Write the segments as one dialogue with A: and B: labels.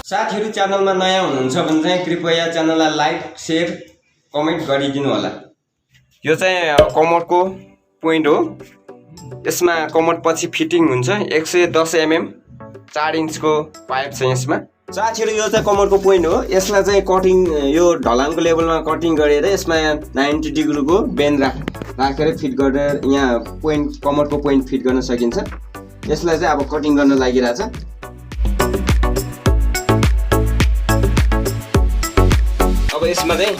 A: साथीहरु च्यानलमा नयाँ हुनुहुन्छ भने चाहिँ कृपया च्यानललाई लाइक, शेयर, कमेन्ट गरिदिनु होला। यो चाहिँ कमोडको पोइन्ट हो। यसमा कमोड पछि फिटिङ हुन्छ 110 mm 4 इन्चको पाइप छ यसमा। साथीहरु यो चाहिँ कमोडको पोइन्ट हो। यसलाई चाहिँ कटिङ यो ढलानको लेभलमा कटिङ गरेर यसमा 90 डिग्रीको बेन्ड राखेर फिट गरेर यहाँ पोइन्ट कमोडको पोइन्ट फिट गर्न सकिन्छ। यसलाई चाहिँ अब कटिङ गर्न लागिरहेछ। अब यसमा चाहिँ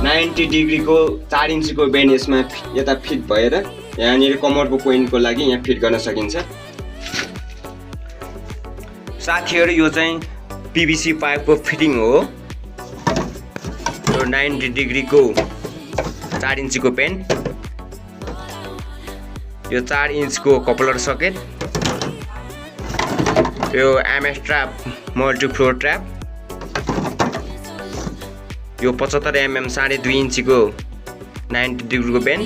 A: 90 डिग्रीको 4 इन्चको बेन्ड यसमा यता फिट भएर यहाँनिर कमोडको पोइन्टको लागि यहाँ फिट गर्न सकिन्छ। साथीहरु यो चाहिँ PVC पाइपको फिटिङ हो। यो 90 डिग्रीको 4 इन्चको बेन्ड, यो 4 इन्चको कपलर सकेट, यो MS trap multi floor trap, यो 75 mm 2.5 इन्चको 90 डिग्रीको बेन्ड,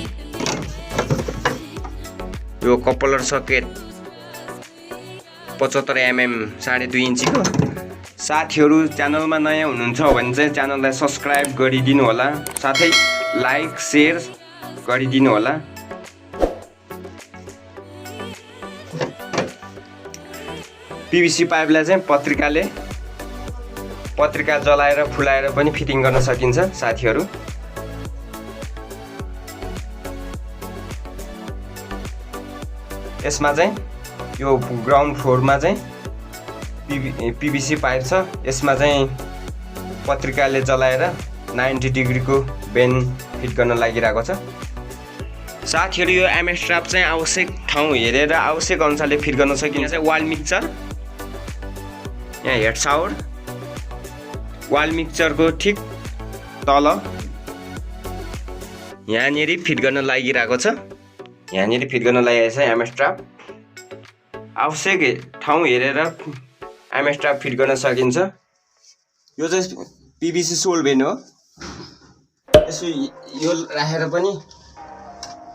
A: यो कपलर सकेट 75 mm 2.5 इन्चको। साथीहरु च्यानलमा नयाँ हुनुहुन्छ भने चाहिँ च्यानललाई सब्स्क्राइब गरिदिनु होला, साथै लाइक शेयर गरिदिनु होला। PVC पाइपलाई चाहिँ पत्रिका जलाएर फुलाएर पनि फिटिङ गर्न सकिन्छ साथीहरु। यसमा चाहिँ यो ग्राउन्ड फ्लोरमा चाहिँ PVC पाइप छ। यसमा चाहिँ पत्रिकाले जलाएर 90 डिग्रीको बेन्ड फिट गर्न लागिरहेको छ। साथीहरु यो MS ट्र्याप चाहिँ आवश्यक ठाउँ हेरेर आवश्यक अनुसारले फिट गर्न सकिन्छ। चाहिँ वाल मिक्सचर, यहाँ हेड सावर, वाल मिक्सचरको ठिक तल यहाँनिर फिट गर्न लागिरहेको छ। यहाँनिर फिट गर्न लागिरहेको छ MS ट्र्याप। आवश्यक ठाउँ हेरेर MS ट्र्याप फिट गर्न सकिन्छ। यो चाहिँ PVC सोल्भेन्ट हो। यसो यो राखेर पनि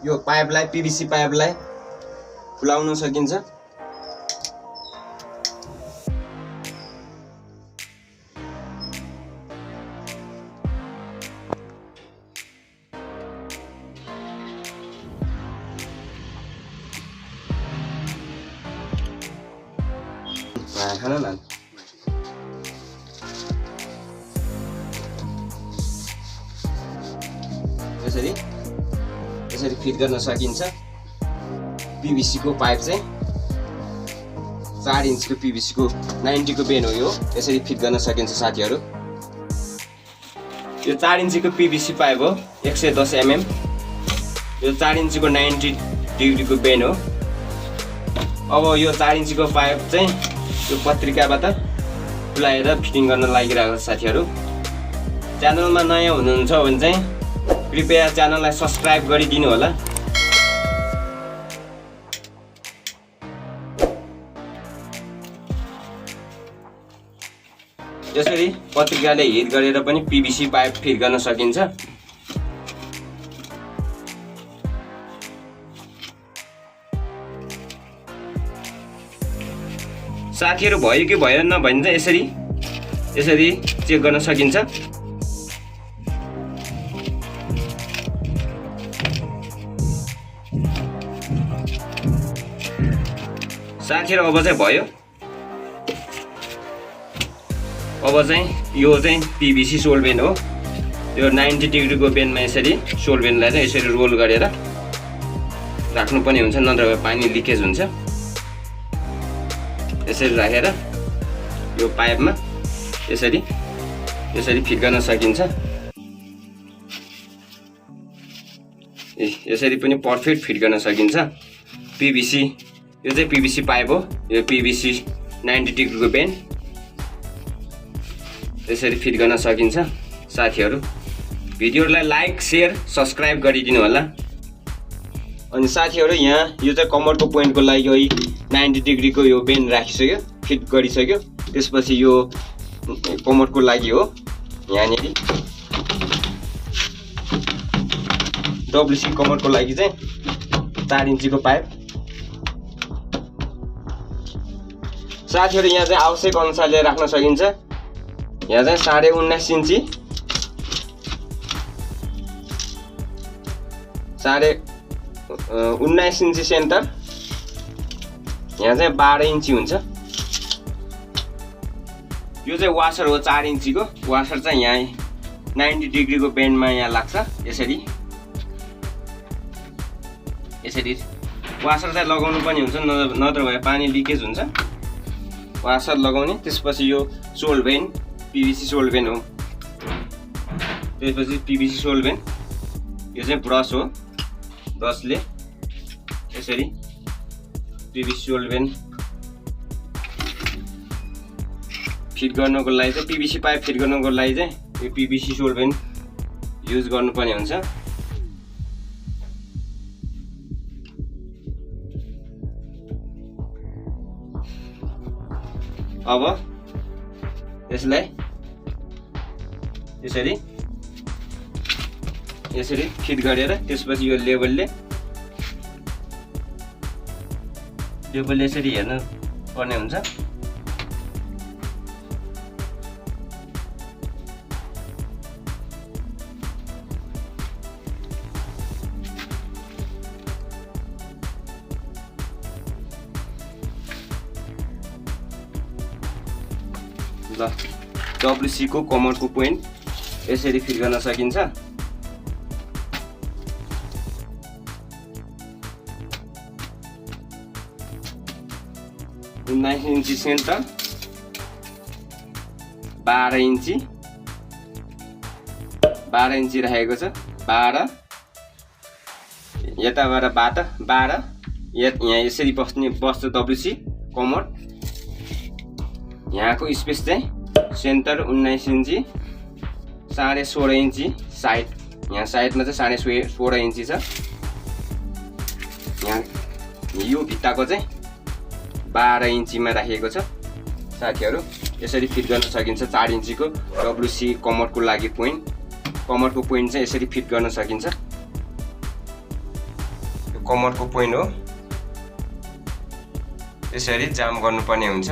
A: यो पाइपलाई PVC पाइपलाई फुलाउन सकिन्छ। खाना लान यसरी फिट गर्न सकिन्छ। PVC को पाइप चाहिँ 4 इन्चको PVC को 90 को बेन्ड हो। यो यसरी फिट गर्न सकिन्छ साथीहरु। यो 4 इन्चको PVC पाइप हो 110 mm। यो 4 इन्चको 90 डिग्रीको बेन्ड हो। अब यो 4 इन्चको पाइप चाहिँ यो पत्रिकाबाट फुलाएर फिटिङ गर्न लागिरहेको छ साथीहरु। च्यानलमा नयाँ हुनुहुन्छ भने चाहिँ कृपया च्यानललाई सब्स्क्राइब गरिदिनु होला। यसरी पत्रिकाले हिट गरेर पनि PVC पाइप फिट गर्न सकिन्छ। साथीहरु भयो कि भएन भने चाहिँ यसरी चेक गर्न सकिन्छ। साथीहरु अब चाहिँ भयो। अब चाहिँ यो चाहिँ PVC सोल्भेन्ट हो। यो 90 डिग्रीको बेन्डमा यसरी सोल्भेन्टलाई चाहिँ यसरी रोल गरेर राख्नु पनि हुन्छ, नत्र पानी लिकेज हुन्छ। यसरी राखेर यो पाइपमा यसरी फिट गर्न सकिन्छ। यसरी पनि पर्फेक्ट फिट गर्न सकिन्छ। PVC यो चाहिँ PVC पाइप हो। यो PVC 90 डिग्रीको बेन्ड यसरी फिट गर्न सकिन्छ साथीहरु। भिडियोलाई लाइक शेयर सब्स्क्राइब गरिदिनु होला। अनि साथीहरु यहाँ यो चाहिँ कमोडको पोइन्टको लागि 90 डिग्रीको यो बेन्ड राखिसक्यो, फिट गरिसक्यो। त्यसपछि यो कमोडको लागि हो। यहाँनिर WC कमोडको लागि चाहिँ 4 इन्चको पाइप। साथीहरु यहाँ चाहिँ आवश्यक अनुसारले राख्न सकिन्छ। यहाँ चाहिँ 19.5 इन्ची 19.5 इन्ची सेन्टर, यहाँ चाहिँ 12 इन्ची हुन्छ। यो चाहिँ वासर हो 4 इन्चीको। वासर चाहिँ यहाँ 90 डिग्रीको बेन्डमा यहाँ लाग्छ। यसरी वासर चाहिँ लगाउनु पनि हुन्छ, नत्र भए पानी लिकेज हुन्छ। वासर लगाउने, त्यसपछि यो सोल्भेन्ट PVC सोल्भेन्ट हो। त्यसपछि PVC सोल्भेन्ट, यो चाहिँ ब्रस हो, ब्रसले यसरी PVC सोल्भेन्ट फिट गर्नको लागि चाहिँ PVC पाइप फिट गर्नको लागि चाहिँ यो PVC सोल्भेन्ट युज गर्नुपर्ने हुन्छ। अब यसलाई यसरी फिट गरेर त्यसपछि यो लेबलले यसरी हेर्नु पर्ने हुन्छ। ल WC को कमोडको पोइन्ट यसरी फिट गर्न सकिन्छ। नाइन इन्ची सेन्टर, 12 इन्ची रहेको छ। 12 यताबाट 12 यहाँ यसरी बस्छ WC कमोड। यहाँको स्पेस चाहिँ सेन्टर 19 इन्ची, 16.5 इन्ची साइड, यहाँ साइडमा चाहिँ 16.5 इन्ची छ। यहाँ यो भित्ताको चाहिँ 12 इन्चीमा राखिएको छ। साथीहरू यसरी फिट गर्न सकिन्छ। 4 इन्चीको WC कमोडको लागि कमोडको पोइन्ट चाहिँ यसरी फिट गर्न सकिन्छ। यो कमोडको पोइन्ट हो, यसरी जाम गर्नुपर्ने हुन्छ।